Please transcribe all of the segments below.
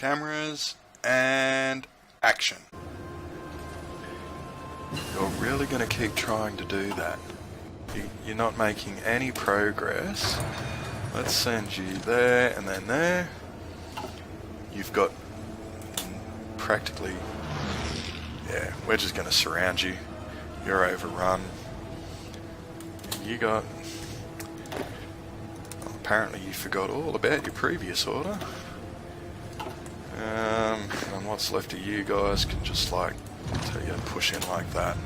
Cameras and action. You're really going to keep trying to do that. You're not making any progress. Let's send you there and then there. You've got practically... Yeah, we're just going to surround you. You're overrun. You got... Well, apparently you forgot all about your previous order. And what's left of you guys can just like, push in like that.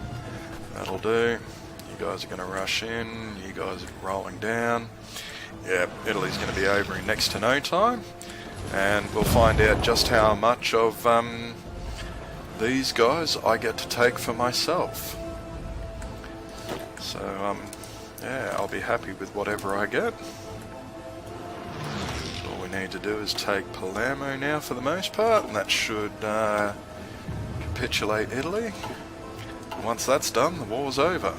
That'll do. You guys are going to rush in. You guys are rolling down. Yeah, Italy's going to be over in next to no time. And we'll find out just how much of these guys I get to take for myself. So, yeah, I'll be happy with whatever I get. All we need to do is take Palermo now for the most part, and that should capitulate Italy. And once that's done, the war's over.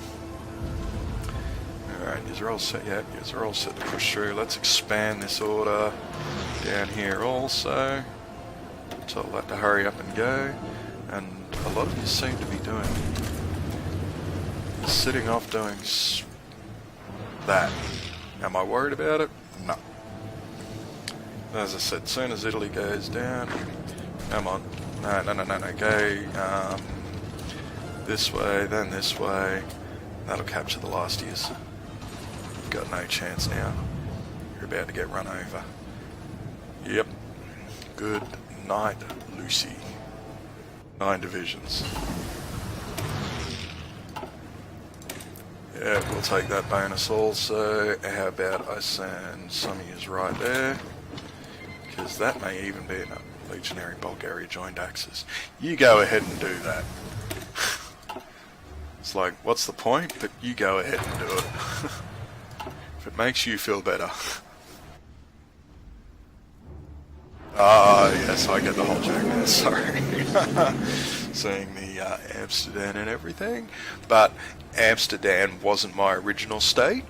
Alright, you're all set. Yeah, you're all set to push through. Let's expand this order down here also. Tell that to hurry up and go. And a lot of you seem to be doing... sitting off doing that. Am I worried about it? No. As I said, as soon as Italy goes down... Come on. No. Go this way, then this way. That'll capture the last years. You've got no chance now. You're about to get run over. Yep. Good night, Lucy. 9 divisions. Yeah, we'll take that bonus also. How about I send some of yous right there? Because that may even be enough. Legionary Bulgaria joined Axis. You go ahead and do that. It's like, what's the point? But you go ahead and do it. If it makes you feel better. Ah, yes, I get the whole joke now, sorry. Seeing the Amsterdam and everything. But Amsterdam wasn't my original state.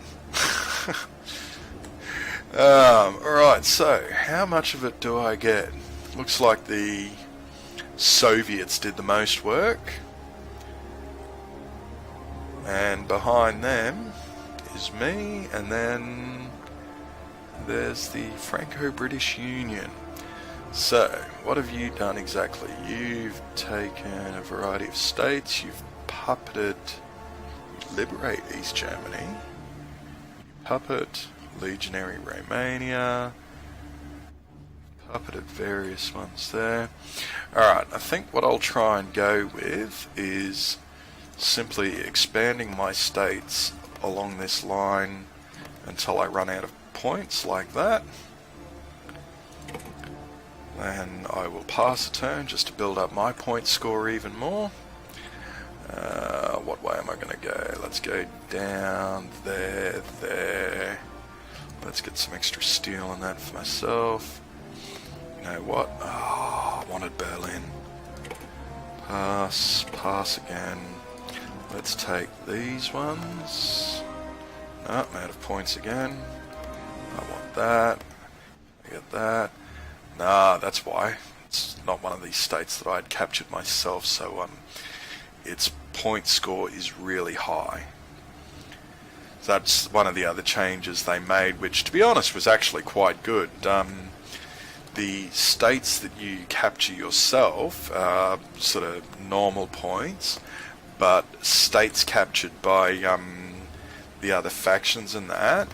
Alright, so how much of it do I get? Looks like the Soviets did the most work. And behind them is me, and then there's the Franco-British Union. So, what have you done exactly? You've taken a variety of states, you've puppeted, liberate East Germany, puppet Legionary Romania, puppeted various ones there. Alright, I think what I'll try and go with is simply expanding my states along this line until I run out of points like that. Then I will pass a turn just to build up my point score even more. What way am I going to go? Let's go down there. Let's get some extra steel on that for myself. You know what? Oh, I wanted Berlin. Pass again. Let's take these ones. No, I'm out of points again. I want that. I get that. Nah, that's why. It's not one of these states that I had captured myself, so its point score is really high. So that's one of the other changes they made, which, to be honest, was actually quite good. The states that you capture yourself are sort of normal points, but states captured by the other factions and that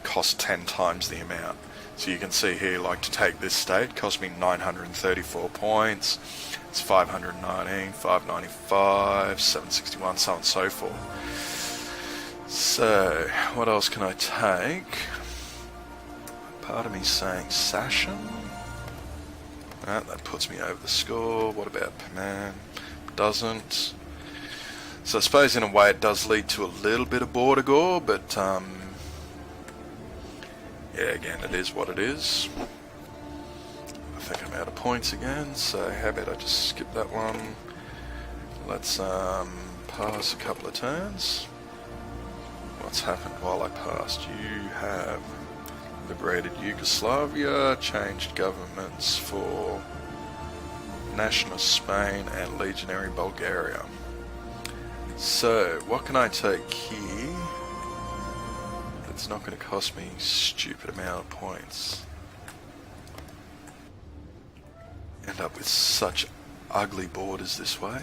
cost 10 times the amount. So you can see here, like to take this state, cost me 934 points. It's 519, 595, 761, so on and so forth. So, what else can I take? Part of me saying Sachin. That puts me over the score. What about Paman? Doesn't. So I suppose in a way it does lead to a little bit of border gore, but yeah, again, it is what it is. I think I'm out of points again, so how about I just skip that one. Let's pass a couple of turns. What's happened while I passed? You have liberated Yugoslavia, changed governments for Nationalist Spain and Legionary Bulgaria. So, what can I take here that's not going to cost me a stupid amount of points? End up with such ugly borders this way.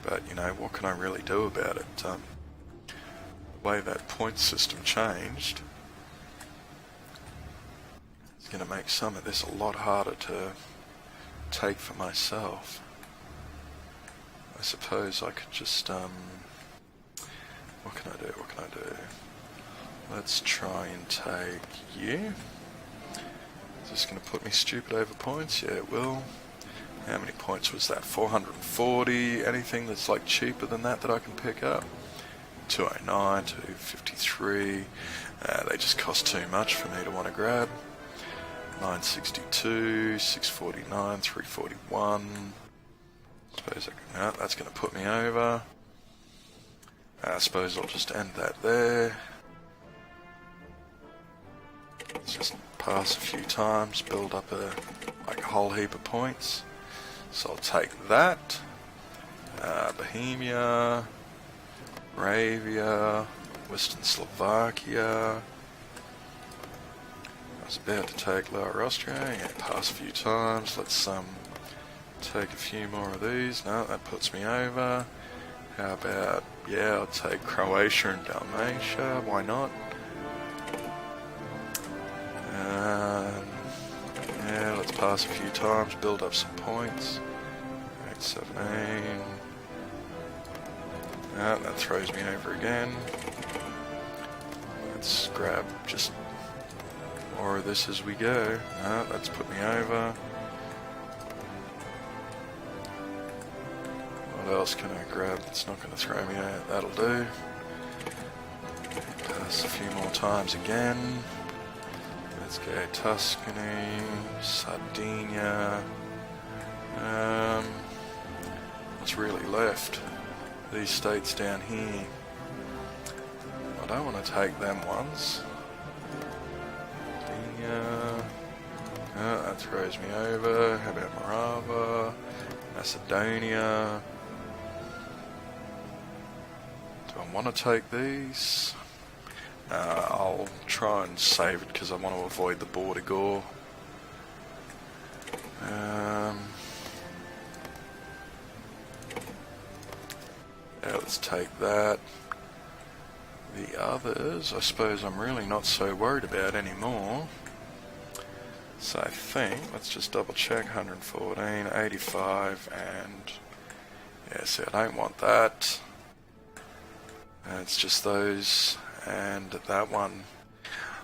But, you know, what can I really do about it? The way that point system changed is going to make some of this a lot harder to take for myself. I suppose I could just, what can I do, Let's try and take you. Is this going to put me stupid over points? Yeah, it will. How many points was that? 440? Anything that's like cheaper than that I can pick up? 209, 253. They just cost too much for me to want to grab. 962, 649, 341. Suppose no, that's going to put me over. I suppose I'll just end that there. Let's just pass a few times, build up a whole heap of points. So I'll take that. Bohemia, Moravia, Western Slovakia. I was about to take Lower Austria. Yeah, pass a few times. Let's take a few more of these. No, that puts me over. How about, yeah, I'll take Croatia and Dalmatia. Why not? Yeah, let's pass a few times, build up some points. 817. No, that throws me over again. Let's grab just more of this as we go. No, that's put me over. What else can I grab that's not going to throw me out? That'll do. Pass a few more times again. Let's go Tuscany, Sardinia. What's really left? These states down here. I don't want to take them ones. Sardinia. Oh, that throws me over. How about Morava? Macedonia. Do I want to take these? I'll try and save it because I want to avoid the border gore. Yeah, let's take that. The others, I suppose I'm really not so worried about anymore. So I think, let's just double check, 114, 85, and yeah, see, I don't want that. It's just those. And that one,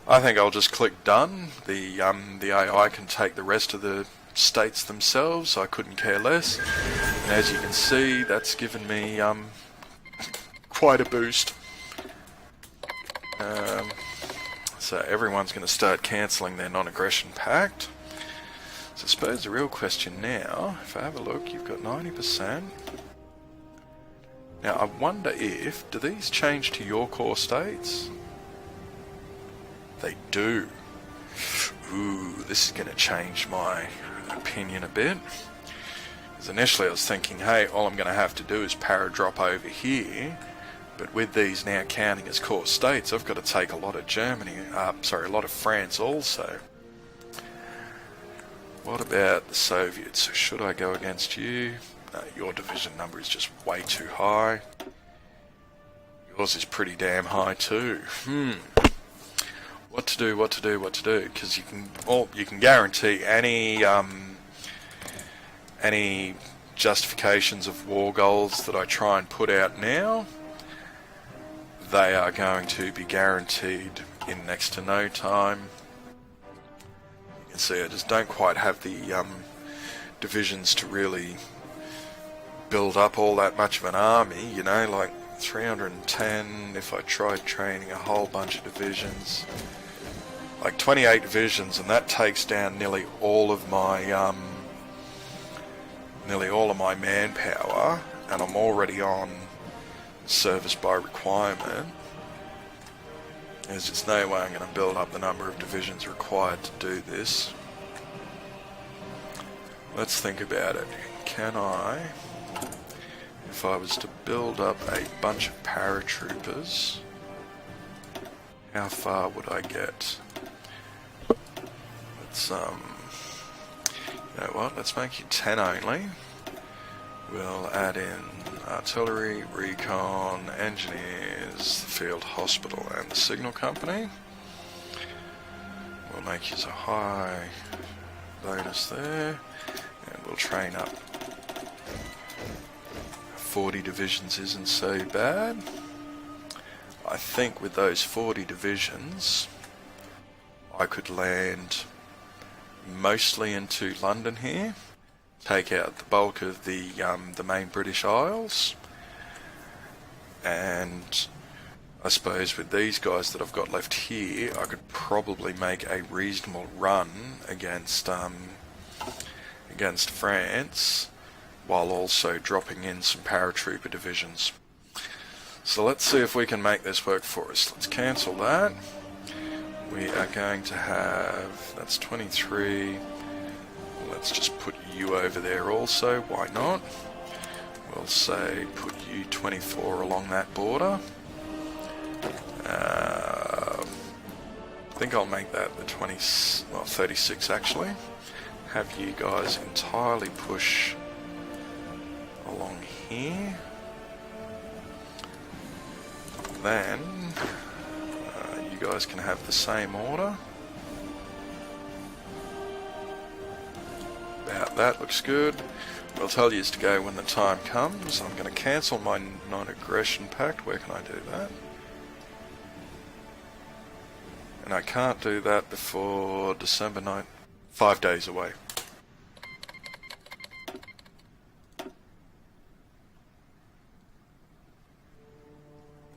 I think I'll just click done. The AI can take the rest of the states themselves. I couldn't care less. And as you can see, that's given me quite a boost. So everyone's going to start cancelling their non-aggression pact. So I suppose the real question now, if I have a look, you've got 90%. Now, I wonder if, do these change to your core states? They do. Ooh, this is going to change my opinion a bit. Because initially I was thinking, hey, all I'm going to have to do is para-drop over here. But with these now counting as core states, I've got to take a lot of a lot of France also. What about the Soviets? Should I go against you? Your division number is just way too high. Yours is pretty damn high too. What to do? Because you can guarantee any justifications of war goals that I try and put out now, they are going to be guaranteed in next to no time. You can see I just don't quite have the divisions to really build up all that much of an army, you know, like 310 if I tried training a whole bunch of divisions, like 28 divisions, and that takes down nearly all of my manpower, and I'm already on service by requirement. There's just no way I'm going to build up the number of divisions required to do this. Let's think about it. Can I, if I was to build up a bunch of paratroopers, how far would I get? Let's, you know what, let's make you 10 only. We'll add in artillery, recon, engineers, the field hospital and the signal company. We'll make use a high bonus there, and we'll train up. 40 divisions isn't so bad. I think with those 40 divisions I could land mostly into London here, take out the bulk of the main British Isles, and I suppose with these guys that I've got left here, I could probably make a reasonable run against France, while also dropping in some paratrooper divisions. So let's see if we can make this work for us. Let's cancel that. We are going to have, that's 23. Let's just put you over there also, why not? We'll say put you 24 along that border. I think I'll make that the 36 actually. Have you guys entirely push along here. Then you guys can have the same order. About that looks good. We'll tell you to go when the time comes. I'm going to cancel my non-aggression pact. Where can I do that? And I can't do that before December 9th. 5 days away.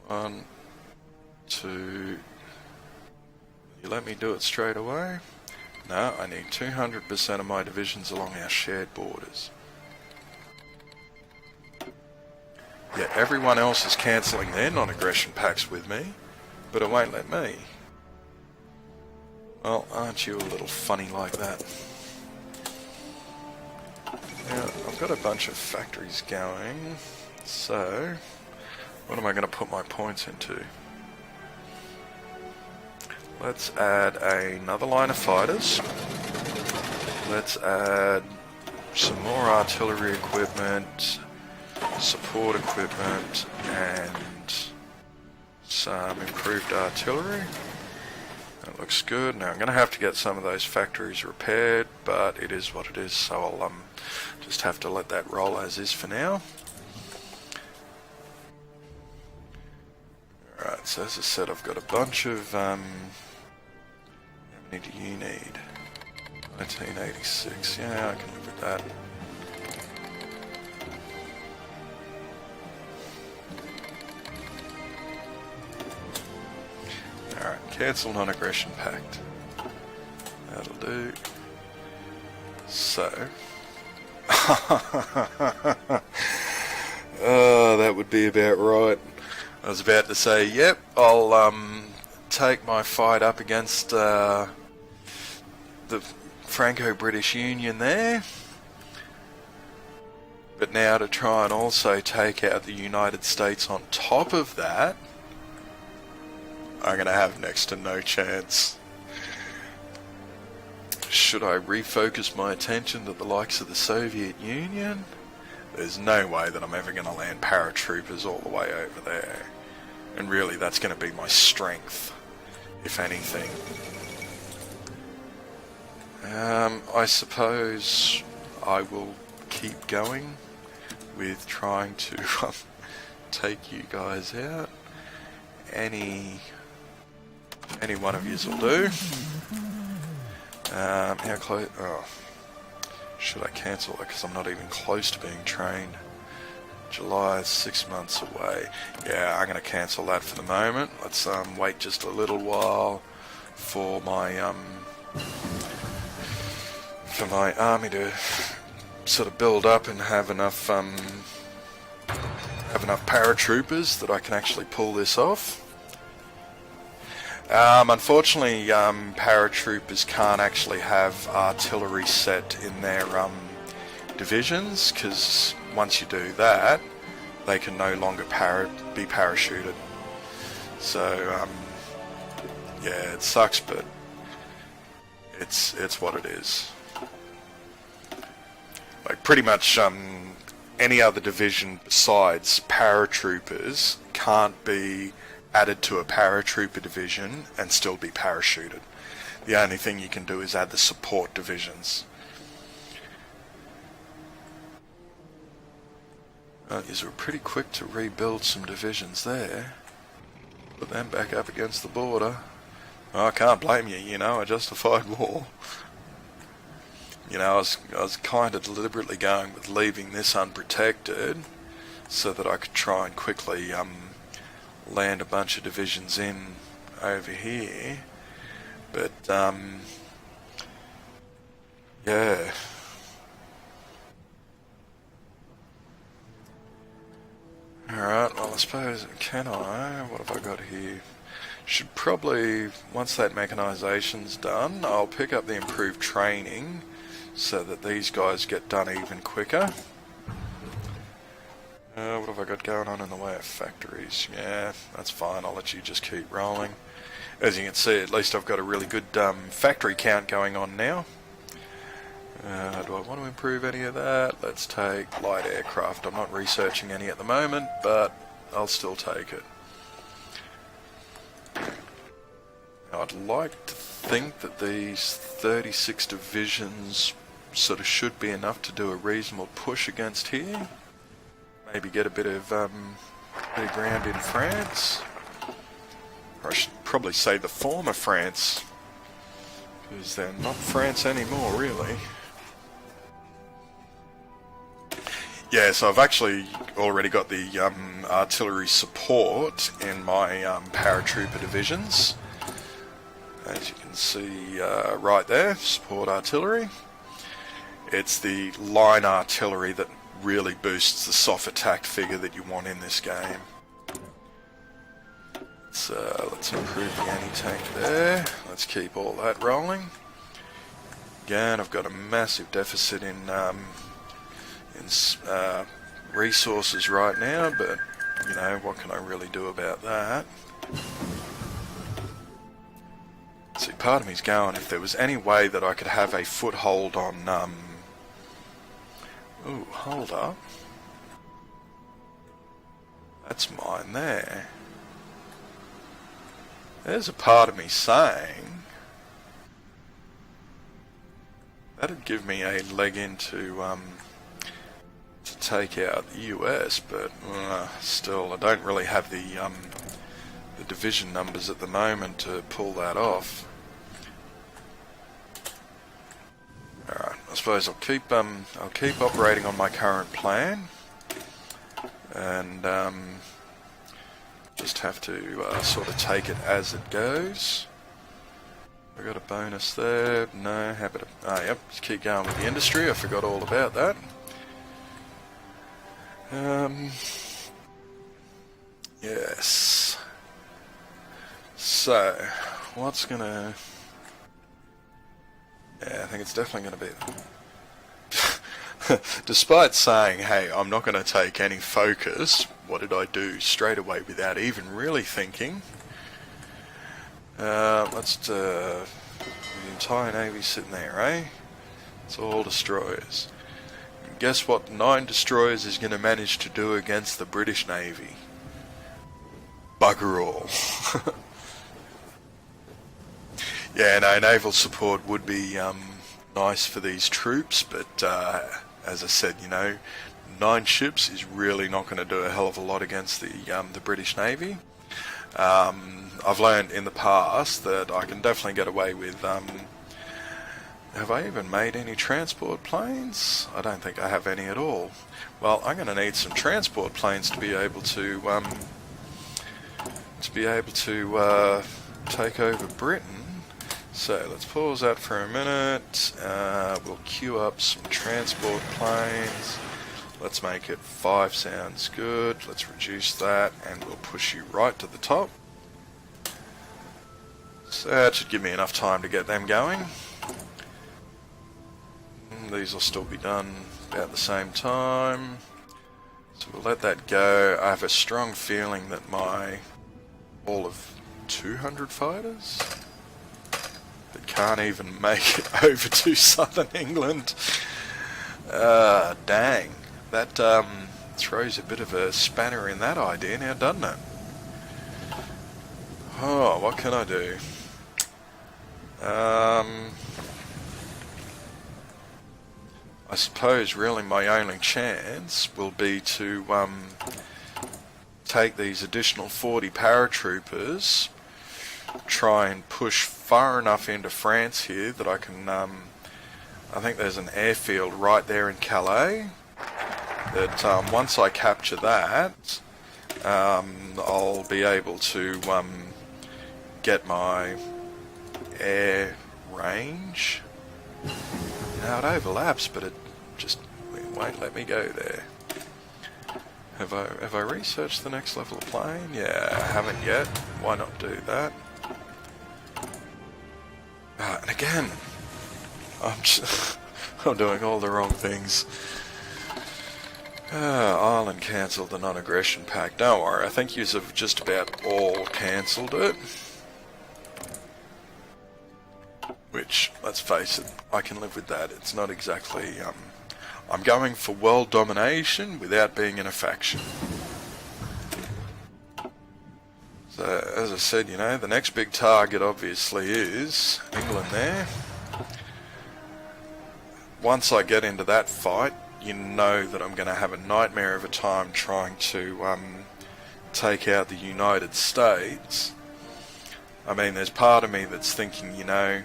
One, two. You let me do it straight away? No, I need 200% of my divisions along our shared borders. Yeah, everyone else is cancelling their non-aggression pacts with me, but it won't let me. Well, aren't you a little funny like that? Now, I've got a bunch of factories going, so what am I going to put my points into? Let's add another line of fighters. Let's add some more artillery equipment, support equipment, and some improved artillery. That looks good. Now I'm going to have to get some of those factories repaired, but it is what it is, so I'll just have to let that roll as is for now. Alright, so as I said, I've got a bunch of... how many do you need? 1986, yeah, I can live with that. Alright, cancel non-aggression pact. That'll do. So... oh, that would be about right. I was about to say, yep, I'll take my fight up against the Franco-British Union there. But now to try and also take out the United States on top of that, I'm going to have next to no chance. Should I refocus my attention to the likes of the Soviet Union? There's no way that I'm ever going to land paratroopers all the way over there. And really that's going to be my strength, if anything. I suppose I will keep going with trying to take you guys out. Any one of yous will do. How close? Oh, should I cancel it because I'm not even close to being trained? July is 6 months away. Yeah, I'm going to cancel that for the moment. Let's wait just a little while for my army to sort of build up and have enough paratroopers that I can actually pull this off. Unfortunately, paratroopers can't actually have artillery set in their divisions, because once you do that, they can no longer be parachuted. So, yeah, it sucks, but it's what it is. Like, pretty much any other division besides paratroopers can't be added to a paratrooper division and still be parachuted. The only thing you can do is add the support divisions. You were pretty quick to rebuild some divisions there. Put them back up against the border. Well, I can't blame you, you know, a justified war. You know, I was kind of deliberately going with leaving this unprotected so that I could try and quickly land a bunch of divisions in over here, but yeah. Alright, well I suppose, can I? What have I got here? Should probably, once that mechanisation's done, I'll pick up the improved training so that these guys get done even quicker. What have I got going on in the way of factories? Yeah, that's fine, I'll let you just keep rolling. As you can see, at least I've got a really good factory count going on now. Do I want to improve any of that? Let's take light aircraft. I'm not researching any at the moment, but I'll still take it. Now, I'd like to think that these 36 divisions sort of should be enough to do a reasonable push against here. Maybe get a bit of ground in France. Or I should probably say the former France, because they're not France anymore, really. Yeah, so I've actually already got the artillery support in my paratrooper divisions. As you can see right there, support artillery. It's the line artillery that really boosts the soft attack figure that you want in this game. Let's improve the anti-tank there. Let's keep all that rolling. Again, I've got a massive deficit in resources right now, but you know, what can I really do about that? See, part of me's going, if there was any way that I could have a foothold on ooh, hold up. That's mine there. There's a part of me saying that'd give me a leg into to take out the US, but still, I don't really have the division numbers at the moment to pull that off. Alright, I suppose I'll keep operating on my current plan, and just have to sort of take it as it goes. I got a bonus there. No, how about yep, just keep going with the industry. I forgot all about that. Yes. So, what's gonna... Yeah, I think it's definitely gonna be... Despite saying, hey, I'm not gonna take any focus, what did I do straight away without even really thinking? Let's the entire Navy sitting there, eh? It's all destroyers. And guess what 9 destroyers is going to manage to do against the British Navy? Bugger all. Yeah, no, naval support would be nice for these troops, but as I said, you know, 9 ships is really not going to do a hell of a lot against the British Navy. I've learned in the past that I can definitely get away with... have I even made any transport planes? I don't think I have any at all. Well, I'm going to need some transport planes to be able to take over Britain. So let's pause that for a minute. We'll queue up some transport planes. Let's make it 5 sounds good. Let's reduce that and we'll push you right to the top. So that should give me enough time to get them going. These will still be done about the same time. So we'll let that go. I have a strong feeling that my all of 200 fighters that can't even make it over to southern England. Dang. That throws a bit of a spanner in that idea now, doesn't it? Oh, what can I do? I suppose really my only chance will be to take these additional 40 paratroopers, try and push far enough into France here that I can, I think there's an airfield right there in Calais, that once I capture that, I'll be able to get my air range. Now it overlaps, but it just won't let me go there. Have I researched the next level of plane? Yeah, I haven't yet. Why not do that? And again, I'm doing all the wrong things. Ireland cancelled the non-aggression pact. Don't worry, I think yous have just about all cancelled it. Which, let's face it, I can live with that. It's not exactly, I'm going for world domination without being in a faction. So, as I said, you know, the next big target obviously is England there. Once I get into that fight, you know that I'm going to have a nightmare of a time trying to take out the United States. I mean, there's part of me that's thinking, you know,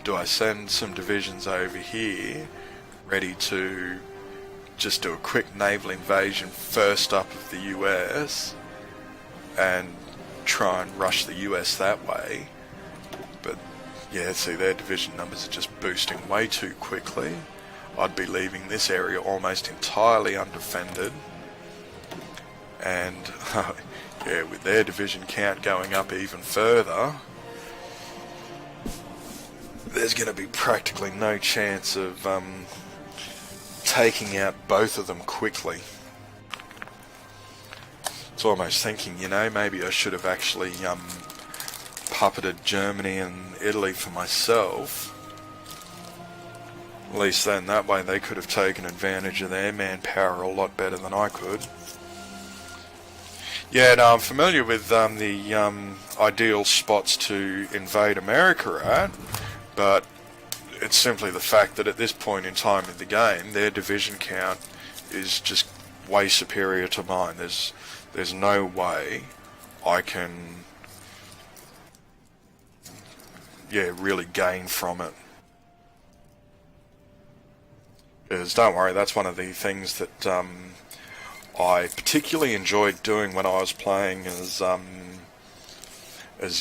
do I send some divisions over here, ready to just do a quick naval invasion first up of the US, and try and rush the US that way? But yeah, see, their division numbers are just boosting way too quickly. I'd be leaving this area almost entirely undefended, and yeah, with their division count going up even further, there's going to be practically no chance of taking out both of them quickly. It's almost thinking, you know, maybe I should have actually puppeted Germany and Italy for myself. At least then that way they could have taken advantage of their manpower a lot better than I could. Yeah, no, I'm familiar with the ideal spots to invade America at, but it's simply the fact that at this point in time in the game, their division count is just way superior to mine. There's no way I can, yeah, really gain from it. Because don't worry, that's one of the things that I particularly enjoyed doing when I was playing as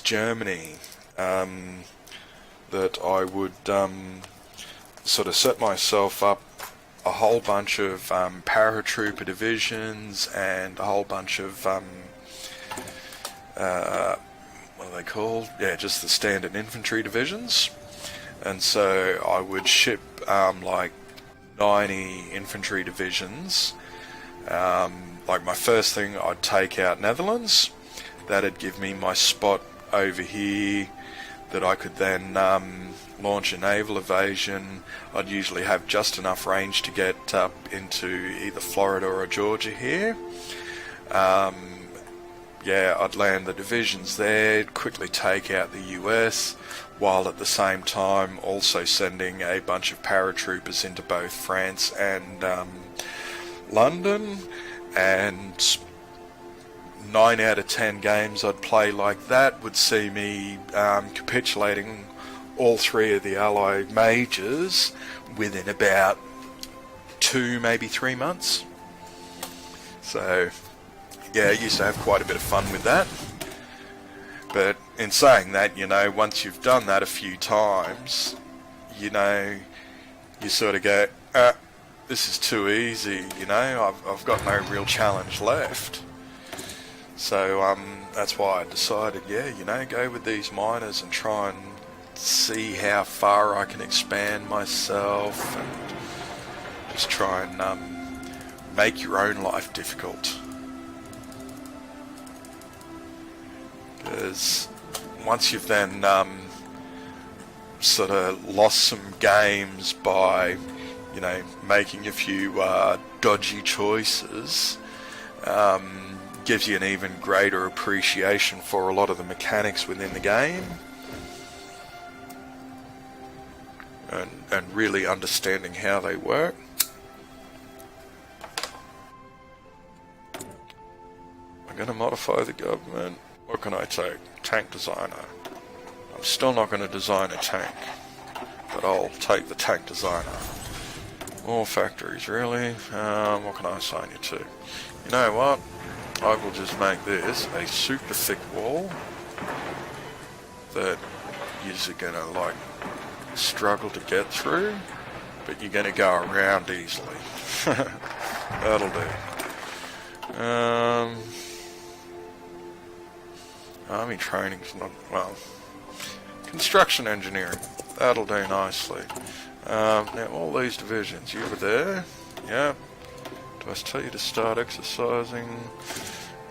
Germany. That I would sort of set myself up a whole bunch of paratrooper divisions and a whole bunch of what are they called? Yeah, just the standard infantry divisions. And so I would ship like 90 infantry divisions. Like my first thing, I'd take out Netherlands. That'd give me my spot over here that I could then launch a naval evasion. I'd usually have just enough range to get up into either Florida or Georgia here. Yeah, I'd land the divisions there, quickly take out the US, while at the same time also sending a bunch of paratroopers into both France and London. And 9 out of 10 games I'd play like that would see me capitulating all 3 of the Allied majors within about 2, maybe 3 months. So yeah, I used to have quite a bit of fun with that. But in saying that, you know, once you've done that a few times, you know, you sort of go, this is too easy, you know, I've got no real challenge left. So that's why I decided, yeah, you know, go with these miners and try and see how far I can expand myself, and just try and make your own life difficult. Because once you've then sort of lost some games by, you know, making a few dodgy choices, gives you an even greater appreciation for a lot of the mechanics within the game, and really understanding how they work. I'm going to modify the government. What can I take? Tank designer. I'm still not going to design a tank, but I'll take the tank designer. More factories, really? What can I assign you to? You know what? I will just make this a super thick wall that you're going to like struggle to get through, but you're going to go around easily. That'll do. Army training's not, well, construction engineering, that'll do nicely. Now all these divisions, you were there, yeah. Do I tell you to start exercising?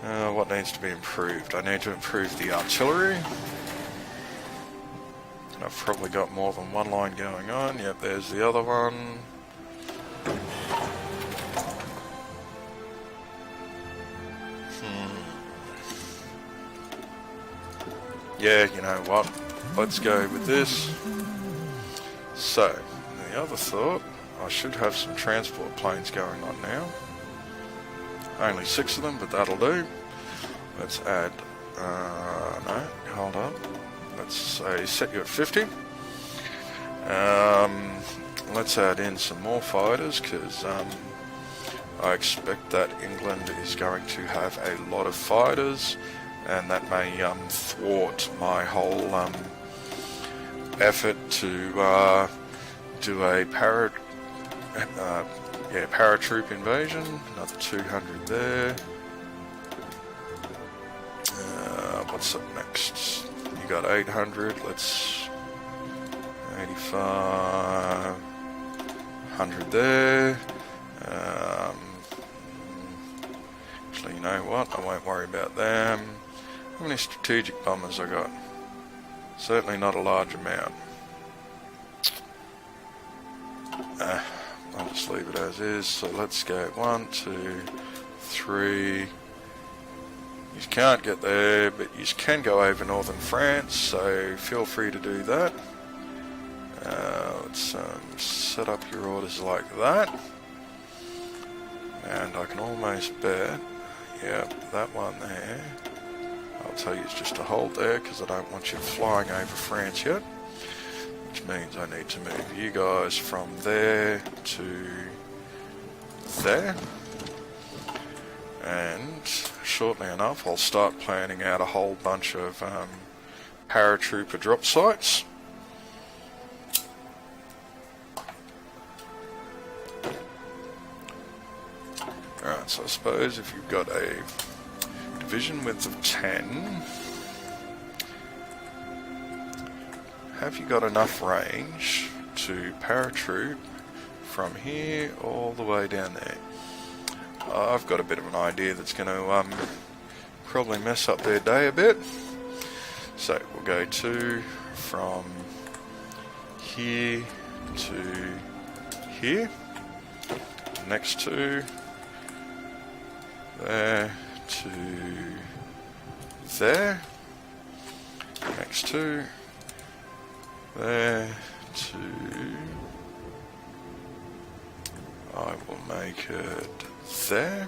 What needs to be improved? I need to improve the artillery. I've probably got more than one line going on. Yep, there's the other one. Yeah, you know what? Let's go with this. So, the other thought, I should have some transport planes going on now. Only 6 of them, but that'll do. Let's add, no, hold up. Let's say set you at 50. Let's add in some more fighters, because I expect that England is going to have a lot of fighters, and that may thwart my whole effort to do a paratroop invasion. Another 200 there. What's up next? You got 800. Let's 85. 100 there. Actually, you know what? I won't worry about them. How many strategic bombers I got? Certainly not a large amount. I'll just leave it as is. So let's go 1, 2, 3. You can't get there, but you can go over northern France, so feel free to do that. Let's set up your orders like that. And I can almost bet, yeah, that one there, I'll tell you it's just a hold there, because I don't want you flying over France yet. Which means I need to move you guys from there to there. And shortly enough, I'll start planning out a whole bunch of paratrooper drop sites. Alright, so I suppose if you've got a division width of 10, have you got enough range to paratroop from here all the way down there? I've got a bit of an idea that's going to probably mess up their day a bit. So we'll go from here to here. Next to there to there. Next to there to, I will make it there.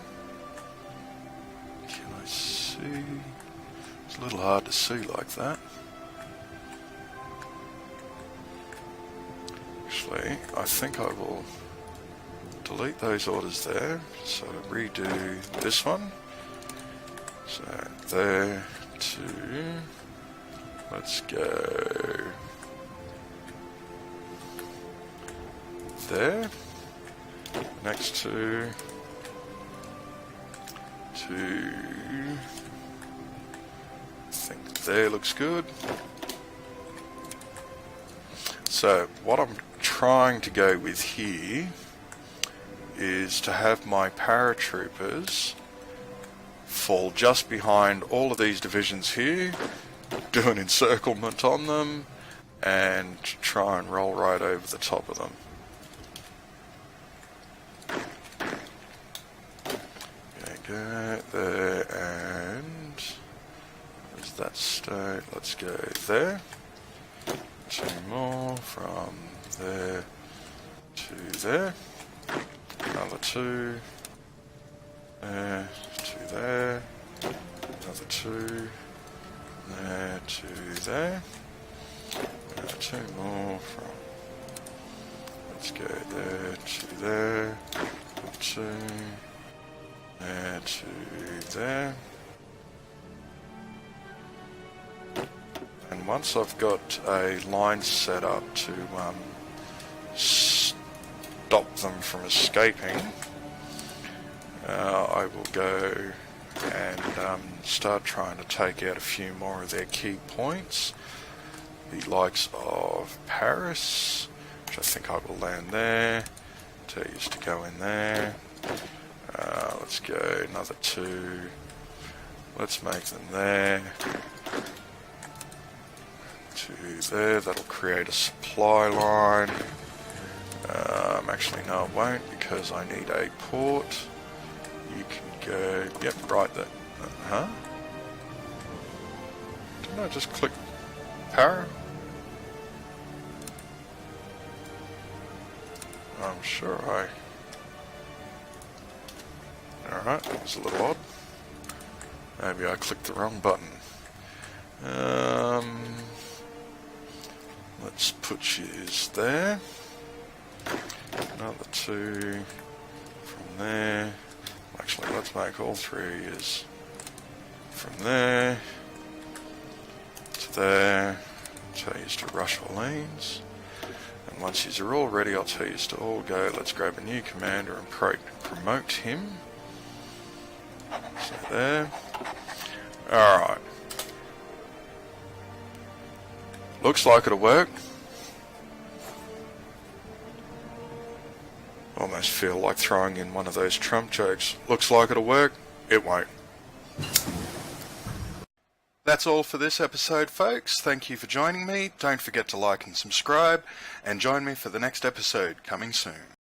Can I see? It's a little hard to see like that. Actually, I think I will delete those orders there, so redo this one. So there to, let's go there, next to there looks good. So what I'm trying to go with here is to have my paratroopers fall just behind all of these divisions here, do an encirclement on them, and try and roll right over the top of them. Go there, and where's that state? Let's go there. 2 more from there to there. Another 2. There to there. Another 2. There to there. 2 more from. Let's go there to there. 2. There to there. And once I've got a line set up to stop them from escaping, I will go and start trying to take out a few more of their key points. The likes of Paris, which I think I will land there. Tell you to go in there. Let's go another 2. Let's make them there. 2 there. That'll create a supply line. Actually, no, it won't, because I need a port. You can go. Yep, right there. Huh? Didn't I just click para? I'm sure I. Alright, that was a little odd. Maybe I clicked the wrong button. Let's put yours there. Another 2 from there. Actually, let's make all 3 is from there to there. Tell you to rush Orleans. And once you're all ready, I'll tell you to all go. Let's grab a new commander and promote him. So there. Alright. Looks like it'll work. Almost feel like throwing in one of those Trump jokes. Looks like it'll work. It won't. That's all for this episode, folks. Thank you for joining me. Don't forget to like and subscribe, and join me for the next episode coming soon.